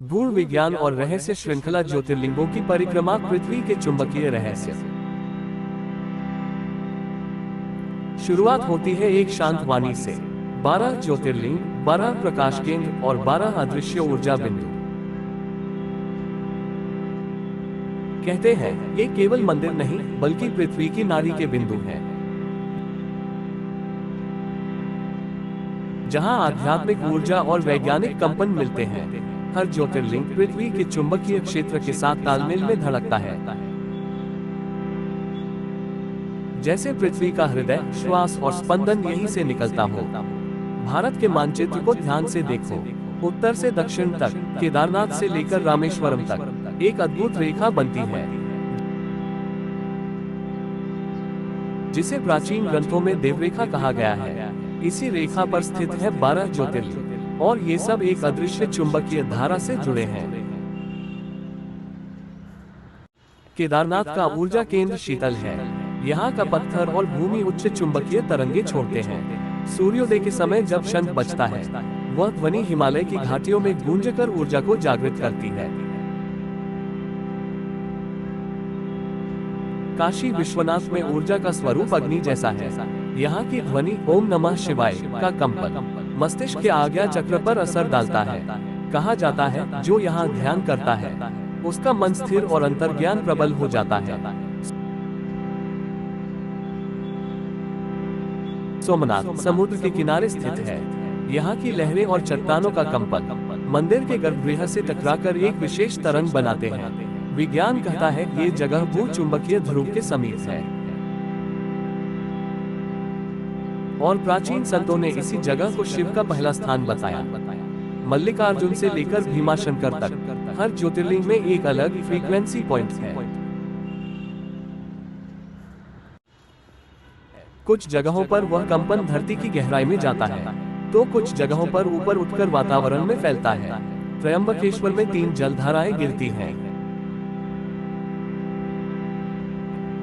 गूढ़ विज्ञान और रहस्य श्रृंखला ज्योतिर्लिंगों की परिक्रमा पृथ्वी के चुंबकीय रहस्य। शुरुआत होती है एक शांत वाणी से। 12 ज्योतिर्लिंग, 12 प्रकाश केंद्र और 12 अदृश्य ऊर्जा बिंदु। कहते हैं ये केवल मंदिर नहीं बल्कि पृथ्वी की नाड़ी के बिंदु हैं, जहां आध्यात्मिक ऊर्जा और वैज्ञानिक कंपन मिलते हैं। हर ज्योतिर्लिंग पृथ्वी के चुंबकीय क्षेत्र के साथ तालमेल में धड़कता है, जैसे पृथ्वी का हृदय, श्वास और स्पंदन यहीं से निकलता हो। भारत के मानचित्र को ध्यान से देखो। उत्तर से दक्षिण तक, केदारनाथ से लेकर रामेश्वरम तक एक अद्भुत रेखा बनती है, जिसे प्राचीन ग्रंथों में देवरेखा कहा गया है। इसी रेखा पर स्थित है 12 ज्योतिर्लिंग और ये सब एक अदृश्य चुंबकीय धारा से जुड़े हैं। केदारनाथ का ऊर्जा केंद्र शीतल है। यहाँ का पत्थर और भूमि उच्च चुंबकीय तरंगे छोड़ते हैं। सूर्योदय के समय जब शंख बजता है, वह ध्वनि हिमालय की घाटियों में गूंजकर ऊर्जा को जागृत करती है। काशी विश्वनाथ में ऊर्जा का स्वरूप अग्नि जैसा है। यहाँ की ध्वनि ओम नमः शिवाय का कंपन मस्तिष्क के आज्ञा चक्र पर असर डालता है। कहा जाता है जो यहाँ ध्यान करता है उसका मन स्थिर और अंतर्ज्ञान प्रबल हो जाता है। सोमनाथ समुद्र के किनारे स्थित है। यहाँ की लहरें और चट्टानों का कंपन मंदिर के गर्भगृह से टकराकर एक विशेष तरंग बनाते हैं। विज्ञान कहता है ये जगह भूचुंबकीय ध्रुव के समीप है और प्राचीन संतों ने इसी जगह को शिव का पहला स्थान बताया। मल्लिकार्जुन से लेकर भीमाशंकर तक हर ज्योतिर्लिंग में एक अलग फ्रीक्वेंसी पॉइंट है। कुछ जगहों पर वह कंपन धरती की गहराई में जाता है, तो कुछ जगहों पर ऊपर उठकर वातावरण में फैलता है। त्र्यंबकेश्वर में 3 जलधाराएं गिरती हैं,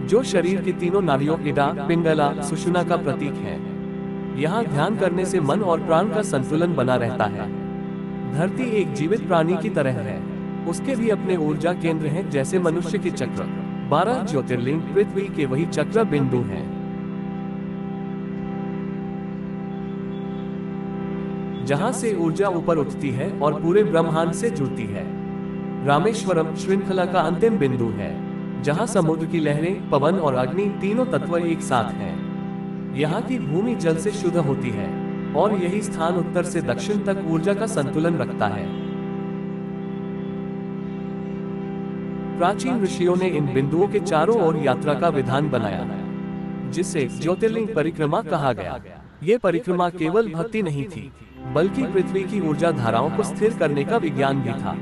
जो शरीर की तीनों नाड़ियों इडा, पिंगला, सुषुम्ना का प्रतीक है। यहाँ ध्यान करने से मन और प्राण का संतुलन बना रहता है। धरती एक जीवित प्राणी की तरह है, उसके भी अपने ऊर्जा केंद्र हैं जैसे मनुष्य के चक्र। 12 ज्योतिर्लिंग पृथ्वी के वही चक्र बिंदु हैं, जहाँ से ऊर्जा ऊपर उठती है और पूरे ब्रह्मांड से जुड़ती है। रामेश्वरम श्रृंखला का अंतिम बिंदु है, जहाँ समुद्र की लहरें, पवन और अग्नि तीनों तत्व एक साथ हैं। यहाँ की भूमि जल से शुद्ध होती है और यही स्थान उत्तर से दक्षिण तक ऊर्जा का संतुलन रखता है। प्राचीन ऋषियों ने इन बिंदुओं के चारों ओर यात्रा का विधान बनाया, जिसे ज्योतिर्लिंग परिक्रमा कहा गया। ये परिक्रमा केवल भक्ति नहीं थी, बल्कि पृथ्वी की ऊर्जा धाराओं को स्थिर करने का विज्ञान भी था।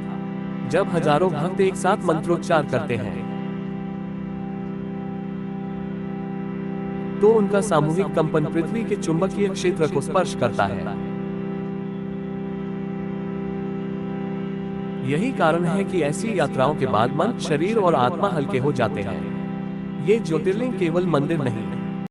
जब हजारों भक्त एक साथ मंत्रोच्चार करते हैं, तो उनका सामूहिक कंपन पृथ्वी के चुंबकीय क्षेत्र को स्पर्श करता है। यही कारण है कि ऐसी यात्राओं के बाद मन, शरीर और आत्मा हल्के हो जाते हैं। ये ज्योतिर्लिंग केवल मंदिर नहीं,